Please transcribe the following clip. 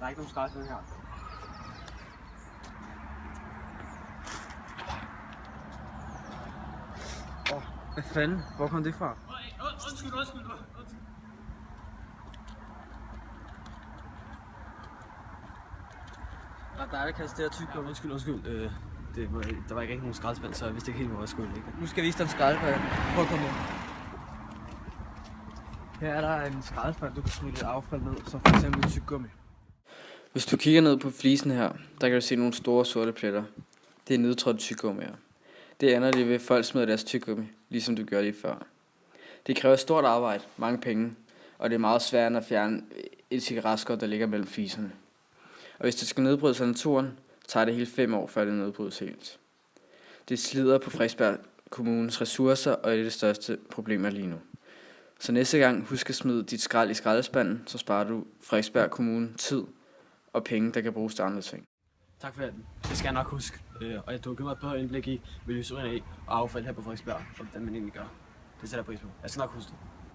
Der er ikke nogen skraldespand her. Hvad fanden? Hvor kom det fra? Undskyld. Der er dig, der kaster det her tyggegummi. Undskyld. Der var ikke nogen skraldespand, så jeg vidste ikke helt, hvor jeg skulle ligge. Nu skal jeg vise dig en skraldespand. Prøv at komme ind. Her er der en skraldespand, du kan smide lidt affald ned, som for eksempel tyggegummi. Hvis du kigger ned på flisen her, der kan du se nogle store sorte pletter. Det er nedtrådte tyggegummier. Det ender lige ved, at folk smider deres tyggegummi, ligesom du gjorde lige før. Det kræver stort arbejde, mange penge, og det er meget svært end at fjerne et cigaretskod, der ligger mellem fliserne. Og hvis det skal nedbrydes af naturen, tager det hele 5 år, før det nedbrydes helt. Det slider på Frederiksberg Kommunes ressourcer, og det er det største problem lige nu. Så næste gang, husk at smide dit skrald i skraldespanden, så sparer du Frederiksberg Kommune tid og penge, der kan bruges til andre ting. Tak for det. Det skal jeg nok huske. Og du har givet mig et bedre indblik i miljøsøgerne af og affald her på Frederiksberg, og hvordan man egentlig gør. Det sætter jeg pris på. Jeg skal nok huske det.